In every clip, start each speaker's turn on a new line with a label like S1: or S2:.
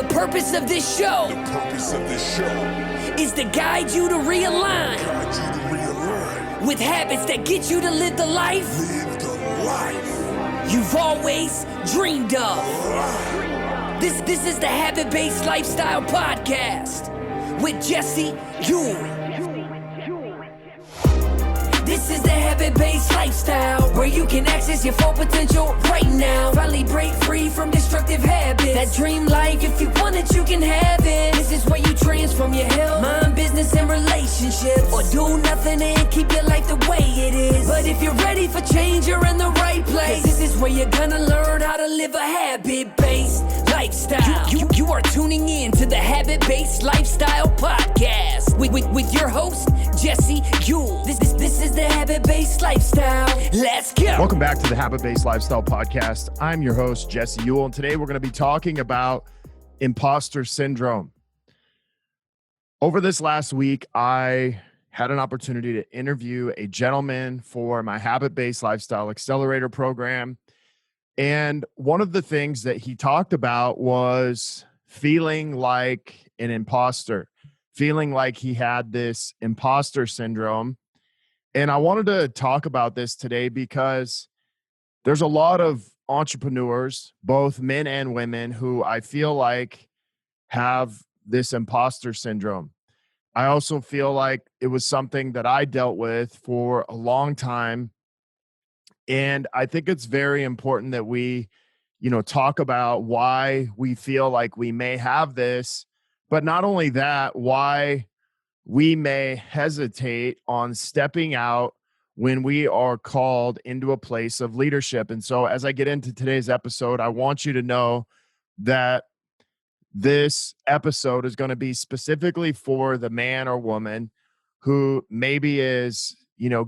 S1: The purpose of this show is to guide you to realign with habits that get you to live the life you've always dreamed of. This is the Habit-Based Lifestyle Podcast with Jesse Ewell. This is the Habit-Based Lifestyle, where you can access your full potential right now. Finally break free from destructive habits. That dream life, if you want it, you can have it. This is where you transform your health, mind, business, and relationships. Or do nothing and keep your life the way it is. But if you're ready for change, you're in the right place. This is where you're gonna learn how to live a habit-based lifestyle. You are tuning in to the Habit-Based Lifestyle Podcast with your host, Jesse Ewell. This is the Habit-Based Lifestyle. Let's go.
S2: Welcome back to the Habit-Based Lifestyle Podcast. I'm your host, Jesse Ewell, and today we're going to be talking about Imposter Syndrome. Over this last week, I had an opportunity to interview a gentleman for my Habit-Based Lifestyle Accelerator program. And one of the things that he talked about was feeling like an imposter, feeling like he had this imposter syndrome. And I wanted to talk about this today because there's a lot of entrepreneurs, both men and women, who I feel like have this imposter syndrome. I also feel like it was something that I dealt with for a long time. And I think it's very important that we, talk about why we feel like we may have this, but not only that, why we may hesitate on stepping out when we are called into a place of leadership. And so as I get into today's episode, I want you to know that this episode is going to be specifically for the man or woman who maybe is,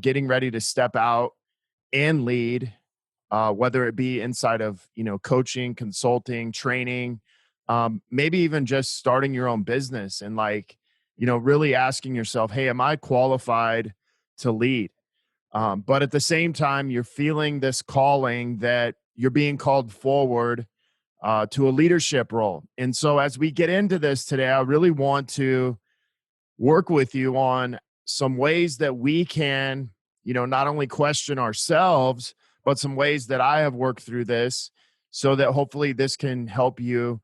S2: getting ready to step out and lead, whether it be inside of, coaching, consulting, training, maybe even just starting your own business and really asking yourself, hey, am I qualified to lead? But at the same time, you're feeling this calling that you're being called forward to a leadership role. And so as we get into this today, I really want to work with you on some ways that we can, not only question ourselves, but some ways that I have worked through this so that hopefully this can help you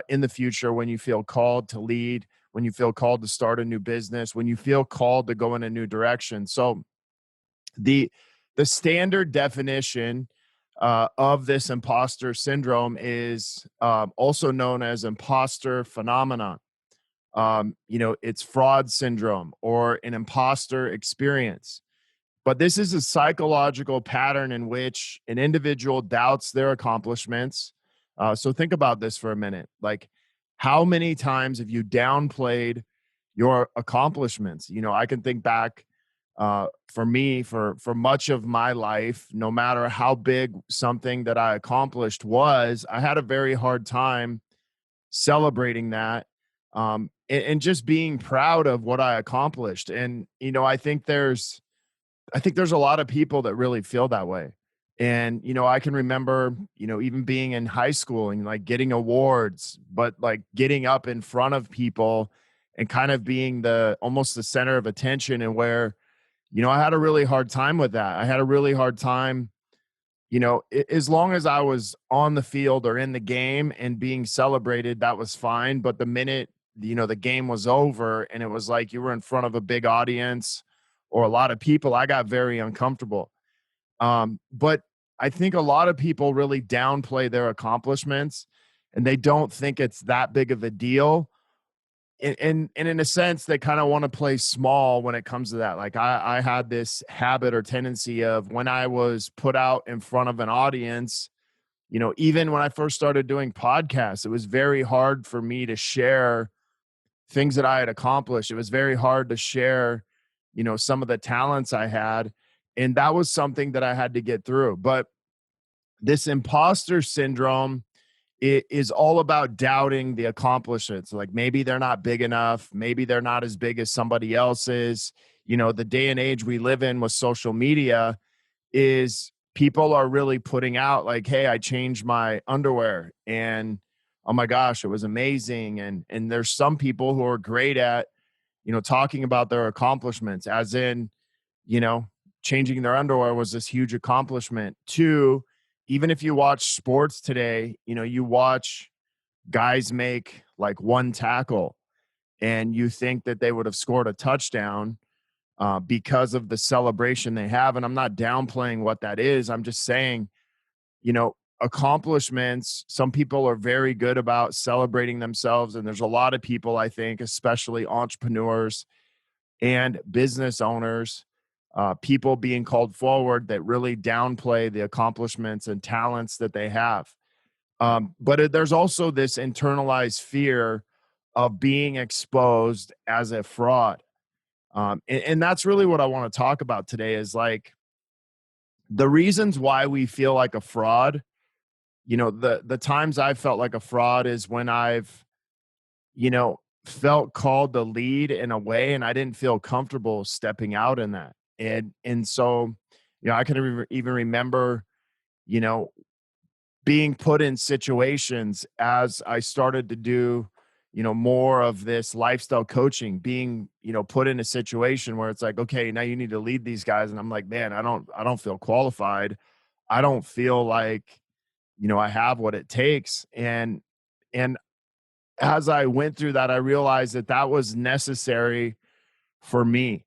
S2: in the future when you feel called to lead, when you feel called to start a new business, when you feel called to go in a new direction. So the standard definition of this imposter syndrome is also known as imposter phenomenon. It's fraud syndrome or an imposter experience. But this is a psychological pattern in which an individual doubts their accomplishments. So think about this for a minute. Like, how many times have you downplayed your accomplishments? I can think back for me, for much of my life, no matter how big something that I accomplished was, I had a very hard time celebrating that and just being proud of what I accomplished. And, I think there's a lot of people that really feel that way. And, I can remember, even being in high school and getting awards, but getting up in front of people and kind of being almost the center of attention, and where, I had a really hard time with that. I had a really hard time, as long as I was on the field or in the game and being celebrated, that was fine. But the minute, the game was over and it was like you were in front of a big audience or a lot of people, I got very uncomfortable. But I think a lot of people really downplay their accomplishments and they don't think it's that big of a deal. And in a sense, they kind of want to play small when it comes to that. Like I had this habit or tendency of, when I was put out in front of an audience, even when I first started doing podcasts, it was very hard for me to share things that I had accomplished. It was very hard to share, some of the talents I had. And that was something that I had to get through. But this imposter syndrome, it is all about doubting the accomplishments. Like, maybe they're not big enough. Maybe they're not as big as somebody else's. The day and age we live in with social media is people are really putting out like, hey, I changed my underwear and oh my gosh, it was amazing. And there's some people who are great at, talking about their accomplishments, as in, you know, changing their underwear was this huge accomplishment. Two, even if you watch sports today, you watch guys make like one tackle and you think that they would have scored a touchdown because of the celebration they have. And I'm not downplaying what that is. I'm just saying, accomplishments, some people are very good about celebrating themselves. And there's a lot of people, I think, especially entrepreneurs and business owners, people being called forward that really downplay the accomplishments and talents that they have. But there's also this internalized fear of being exposed as a fraud. And that's really what I want to talk about today is like the reasons why we feel like a fraud. The times I've felt like a fraud is when I've, felt called to lead in a way and I didn't feel comfortable stepping out in that. And so, I can even remember, you know, being put in situations as I started to do, more of this lifestyle coaching, being, put in a situation where it's like, okay, now you need to lead these guys. And I'm like, man, I don't feel qualified. I don't feel like, I have what it takes. And as I went through that, I realized that that was necessary for me.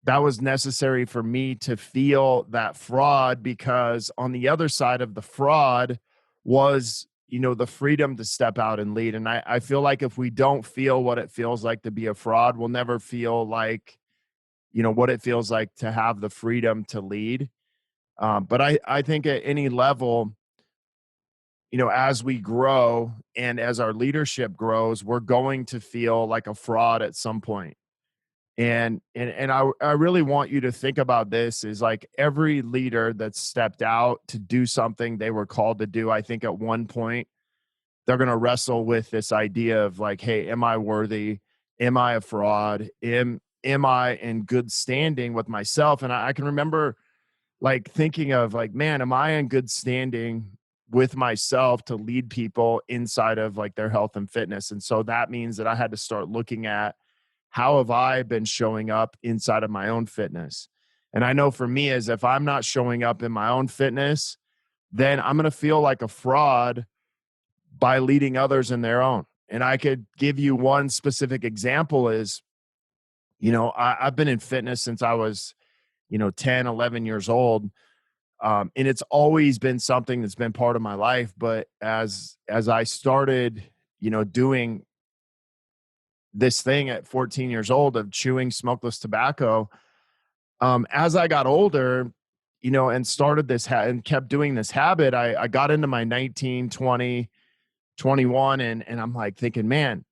S2: That was necessary for me to feel that fraud, because on the other side of the fraud was, the freedom to step out and lead. And I feel like if we don't feel what it feels like to be a fraud, we'll never feel like, what it feels like to have the freedom to lead. But I think at any level, as we grow and as our leadership grows, we're going to feel like a fraud at some point. And I really want you to think about this is like every leader that stepped out to do something they were called to do, I think at one point they're going to wrestle with this idea of like, hey, am I worthy? Am I a fraud? Am I in good standing with myself? And I can remember like thinking of like, man, am I in good standing with myself to lead people inside of like their health and fitness? And so that means that I had to start looking at how have I been showing up inside of my own fitness? And I know for me is if I'm not showing up in my own fitness, then I'm going to feel like a fraud by leading others in their own. And I could give you one specific example is, I've been in fitness since I was, 10, 11 years old. And it's always been something that's been part of my life. But as I started, doing this thing at 14 years old of chewing smokeless tobacco, as I got older, and started this and kept doing this habit, I got into my 19, 20, 21, and I'm like thinking, man,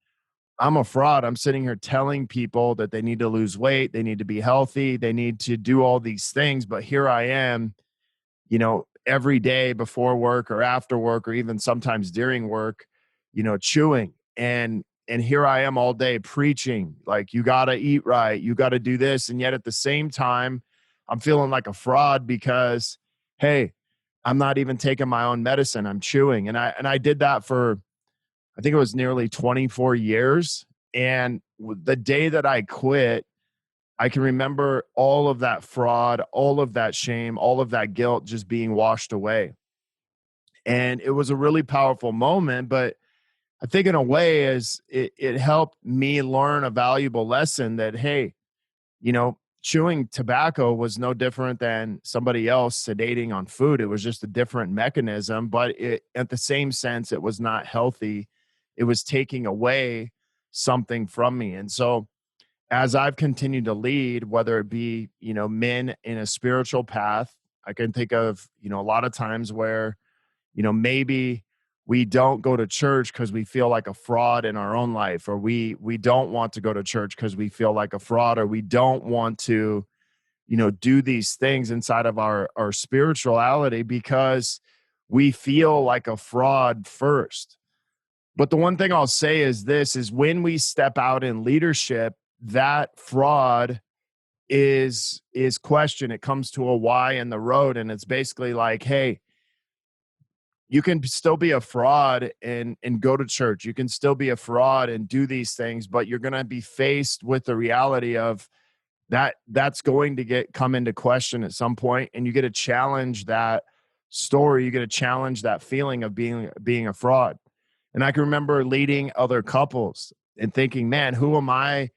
S2: I'm a fraud. I'm sitting here telling people that they need to lose weight, they need to be healthy, they need to do all these things. But here I am, every day before work or after work, or even sometimes during work, chewing. And here I am all day preaching, like, you got to eat right, you got to do this. And yet at the same time, I'm feeling like a fraud because, hey, I'm not even taking my own medicine. I'm chewing. And I did that for, I think it was nearly 24 years. And the day that I quit, I can remember all of that fraud, all of that shame, all of that guilt just being washed away. And it was a really powerful moment, but I think in a way is it helped me learn a valuable lesson that, hey, chewing tobacco was no different than somebody else sedating on food. It was just a different mechanism, but at the same sense, it was not healthy. It was taking away something from me. And so as I've continued to lead, whether it be, men in a spiritual path, I can think of, a lot of times where, maybe we don't go to church because we feel like a fraud in our own life, or we don't want to go to church because we feel like a fraud, or we don't want to, do these things inside of our spirituality because we feel like a fraud first. But the one thing I'll say is this, is when we step out in leadership, that fraud is questioned. It comes to a why in the road. And it's basically like, hey, you can still be a fraud and go to church. You can still be a fraud and do these things, but you're going to be faced with the reality of that's going to come into question at some point, and you get to challenge that story. You get to challenge that feeling of being a fraud. And I can remember leading other couples and thinking, man, who am I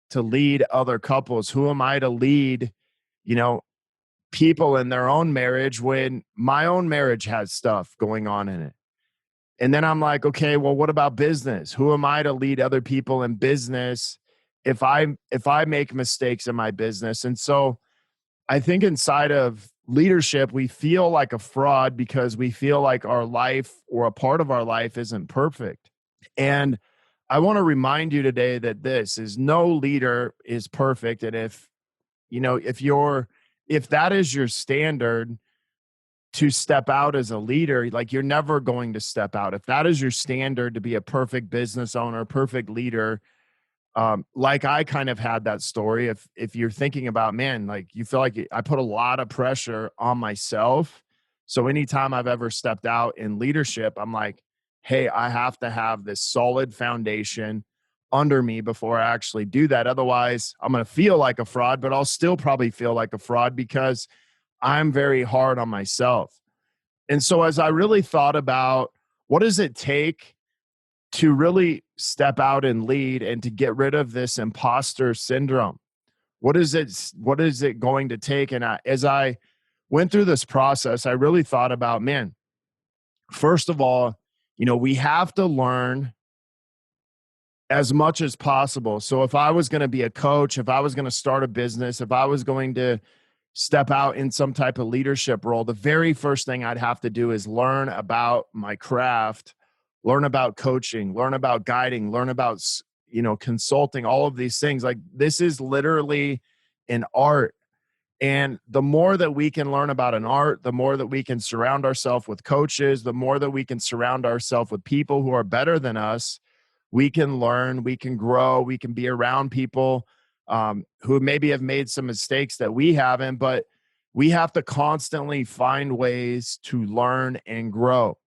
S2: to lead other couples? Who am I to lead, you know, people in their own marriage when my own marriage has stuff going on in it? And then I'm like, okay, well, what about business? Who am I to lead other people in business if I make mistakes in my business? And so I think inside of leadership, we feel like a fraud because we feel like our life or a part of our life isn't perfect. And I want to remind you today that this is no leader is perfect. And if that is your standard to step out as a leader, like you're never going to step out. If that is your standard to be a perfect business owner, perfect leader, like I kind of had that story. If you're thinking about, man, like you feel like I put a lot of pressure on myself. So anytime I've ever stepped out in leadership, I'm like, hey, I have to have this solid foundation under me before I actually do that. Otherwise, I'm going to feel like a fraud, but I'll still probably feel like a fraud because I'm very hard on myself. And so as I really thought about what does it take to really step out and lead and to get rid of this imposter syndrome, what is it going to take? And as I went through this process, I really thought about, man, first of all, we have to learn as much as possible. So if I was going to be a coach, if I was going to start a business, if I was going to step out in some type of leadership role, the very first thing I'd have to do is learn about my craft, learn about coaching, learn about guiding, learn about, consulting, all of these things. Like this is literally an art. And the more that we can learn about an art, the more that we can surround ourselves with coaches, the more that we can surround ourselves with people who are better than us, we can learn, we can grow, we can be around people who maybe have made some mistakes that we haven't, but we have to constantly find ways to learn and grow.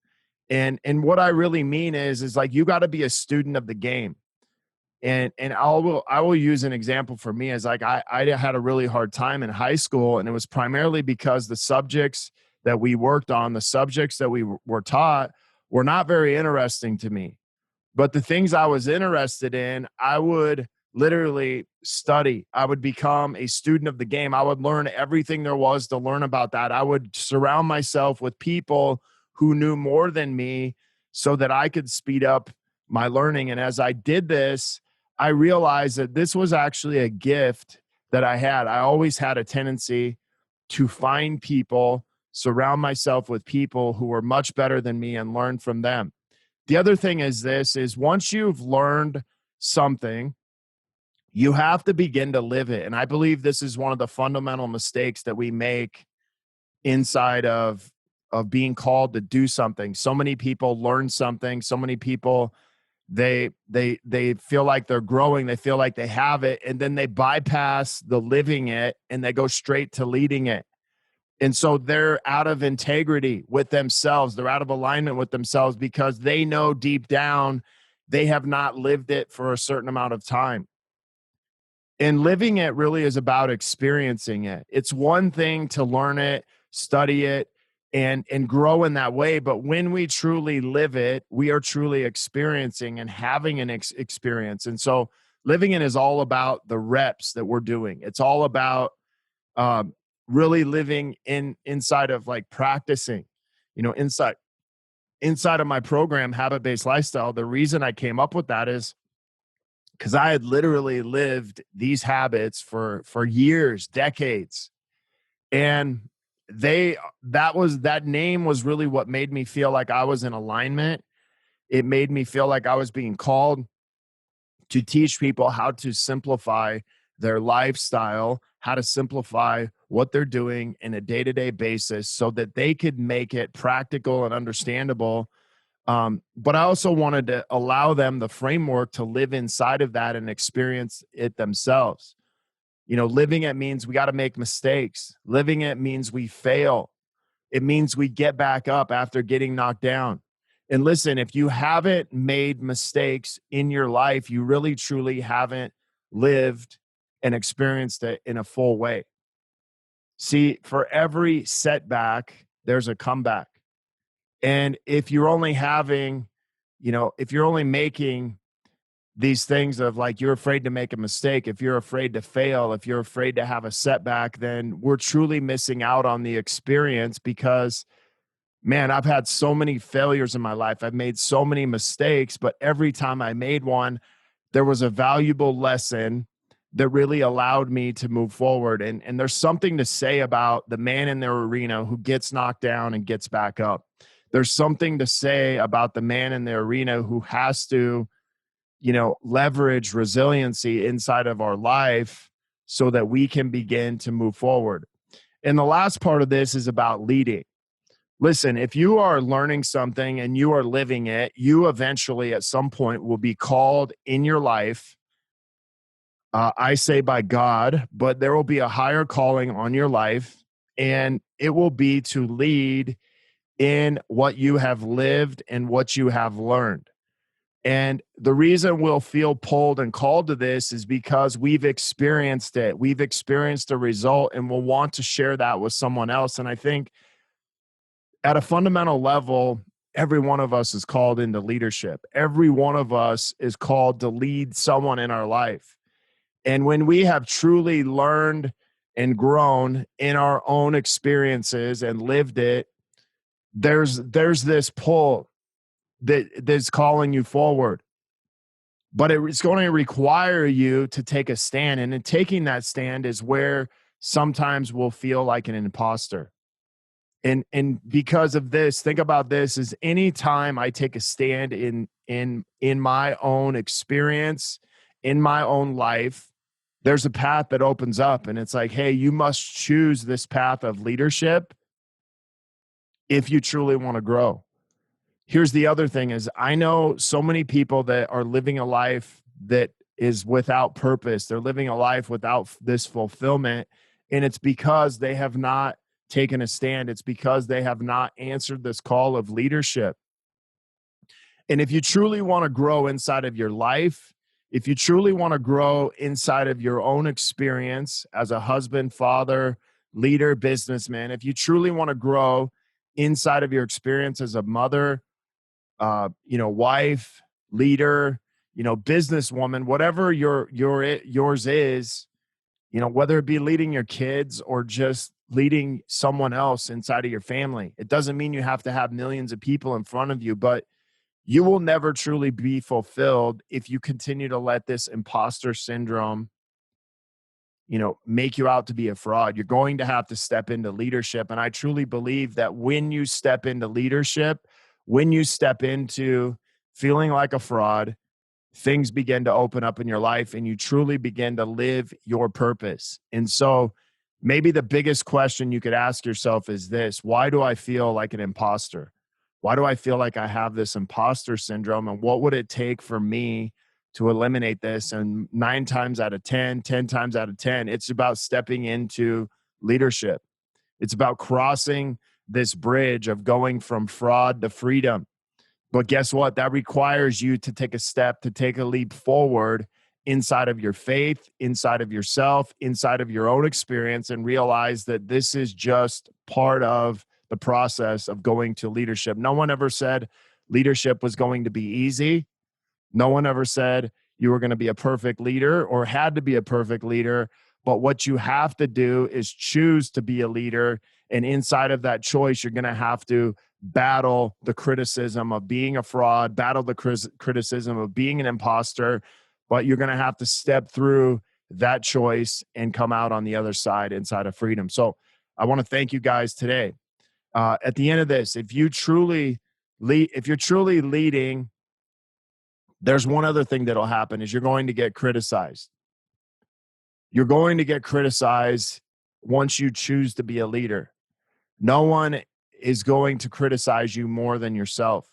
S2: And what I really mean is like you got to be a student of the game. And I will use an example for me as like I had a really hard time in high school, and it was primarily because the subjects that we worked on, the subjects that we were taught, were not very interesting to me. But the things I was interested in, I would literally study. I would become a student of the game. I would learn everything there was to learn about that. I would surround myself with people who knew more than me so that I could speed up my learning. And as I did this, I realized that this was actually a gift that I had. I always had a tendency to find people, surround myself with people who were much better than me and learn from them. The other thing is once you've learned something, you have to begin to live it. And I believe this is one of the fundamental mistakes that we make inside of being called to do something. So many people learn something. So many people, they feel like they're growing. They feel like they have it. And then they bypass the living it and they go straight to leading it. And so they're out of integrity with themselves. They're out of alignment with themselves because they know deep down they have not lived it for a certain amount of time. And living it really is about experiencing it. It's one thing to learn it, study it, and grow in that way. But when we truly live it, we are truly experiencing and having an experience. And so living it is all about the reps that we're doing. It's all about really living inside of like practicing, inside of my program, Habit-Based Lifestyle. The reason I came up with that is because I had literally lived these habits for years, decades. And that name was really what made me feel like I was in alignment. It made me feel like I was being called to teach people how to simplify their lifestyle, how to simplify what they're doing in a day-to-day basis so that they could make it practical and understandable. But I also wanted to allow them the framework to live inside of that and experience it themselves. Living it means we got to make mistakes. Living it means we fail. It means we get back up after getting knocked down. And listen, if you haven't made mistakes in your life, you really truly haven't lived and experienced it in a full way. See, for every setback, there's a comeback. And if you're only having, if you're only making these things of like you're afraid to make a mistake, if you're afraid to fail, if you're afraid to have a setback, then we're truly missing out on the experience because, man, I've had so many failures in my life. I've made so many mistakes, but every time I made one, there was a valuable lesson that really allowed me to move forward. And there's something to say about the man in their arena who gets knocked down and gets back up. There's something to say about the man in the arena who has to, leverage resiliency inside of our life so that we can begin to move forward. And the last part of this is about leading. Listen, if you are learning something and you are living it, you eventually at some point will be called in your life. I say by God, but there will be a higher calling on your life, and it will be to lead in what you have lived and what you have learned. And the reason we'll feel pulled and called to this is because we've experienced it. We've experienced a result, and we'll want to share that with someone else. And I think at a fundamental level, every one of us is called into leadership. Every one of us is called to lead someone in our life. And when we have truly learned and grown in our own experiences and lived it, there's this pull that's calling you forward. But it's going to require you to take a stand. And in taking that stand is where sometimes we'll feel like an imposter. And because of this, think about this: is anytime I take a stand in my own experience, in my own life, there's a path that opens up, and it's like, hey, you must choose this path of leadership if you truly want to grow. Here's the other thing is I know so many people that are living a life that is without purpose. They're living a life without this fulfillment. And it's because they have not taken a stand. It's because they have not answered this call of leadership. And if you truly want to grow inside of your life, if you truly want to grow inside of your own experience as a husband, father, leader, businessman, if you truly want to grow inside of your experience as a mother, wife, leader, businesswoman, whatever yours is, whether it be leading your kids or just leading someone else inside of your family. It doesn't mean you have to have millions of people in front of you, but you will never truly be fulfilled if you continue to let this imposter syndrome, make you out to be a fraud. You're going to have to step into leadership. And I truly believe that when you step into leadership, when you step into feeling like a fraud, things begin to open up in your life and you truly begin to live your purpose. And so maybe the biggest question you could ask yourself is this: why do I feel like an imposter? Why do I feel like I have this imposter syndrome? And what would it take for me to eliminate this? And 9 times out of 10, 10 times out of 10, it's about stepping into leadership. It's about crossing this bridge of going from fraud to freedom. But guess what? That requires you to take a step, to take a leap forward inside of your faith, inside of yourself, inside of your own experience, and realize that this is just part of the process of going to leadership. No one ever said leadership was going to be easy. No one ever said you were going to be a perfect leader or had to be a perfect leader. But what you have to do is choose to be a leader. And inside of that choice, you're going to have to battle the criticism of being a fraud, battle the criticism of being an imposter. But you're going to have to step through that choice and come out on the other side inside of freedom. So I want to thank you guys today. At the end of this, if you're truly leading, there's one other thing that'll happen is you're going to get criticized. You're going to get criticized once you choose to be a leader. No one is going to criticize you more than yourself.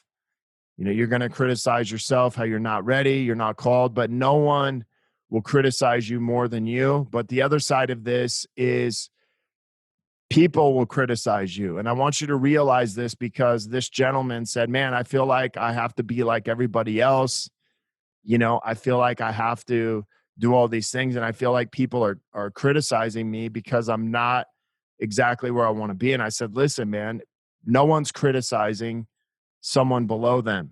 S2: You're going to criticize yourself, how you're not ready, you're not called, but no one will criticize you more than you. But the other side of this is people will criticize you. And I want you to realize this, because this gentleman said, man, I feel like I have to be like everybody else. I feel like I have to do all these things. And I feel like people are criticizing me because I'm not exactly where I want to be. And I said, listen, man, no one's criticizing someone below them.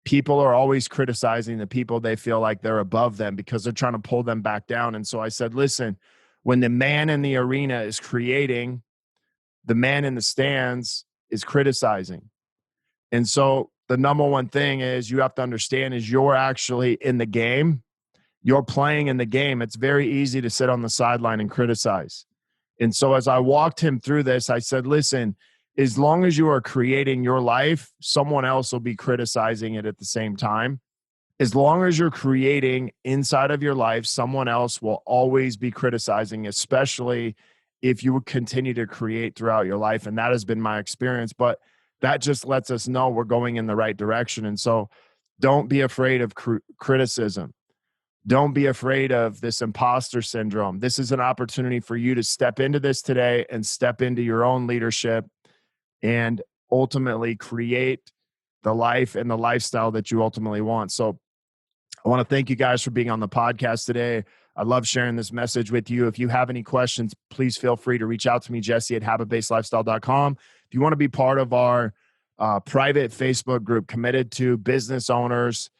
S2: People are always criticizing the people they feel like they're above them because they're trying to pull them back down. And so I said, listen, when the man in the arena is creating, the man in the stands is criticizing. And so the number one thing is you have to understand is you're actually in the game. You're playing in the game. It's very easy to sit on the sideline and criticize. And so as I walked him through this, I said, listen, as long as you are creating your life, someone else will be criticizing it at the same time. As long as you're creating inside of your life, someone else will always be criticizing, especially if you would continue to create throughout your life. And that has been my experience, but that just lets us know we're going in the right direction. And so don't be afraid of criticism. Don't be afraid of this imposter syndrome. This is an opportunity for you to step into this today and step into your own leadership and ultimately create the life and the lifestyle that you ultimately want. So I want to thank you guys for being on the podcast today. I love sharing this message with you. If you have any questions, please feel free to reach out to me, jesse@habitbasedlifestyle.com. If you want to be part of our private Facebook group committed to business owners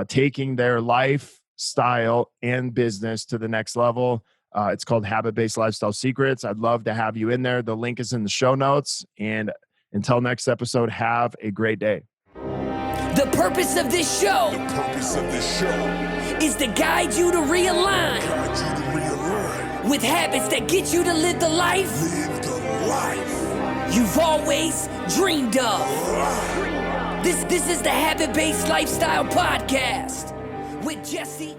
S2: taking their lifestyle and business to the next level, it's called Habit-Based Lifestyle Secrets. I'd love to have you in there. The link is in the show notes. And until next episode, have a great day.
S1: The purpose of this show is to guide you to realign with habits that get you to live the life you've always dreamed of. This is the Habit-Based Lifestyle Podcast with Jesse.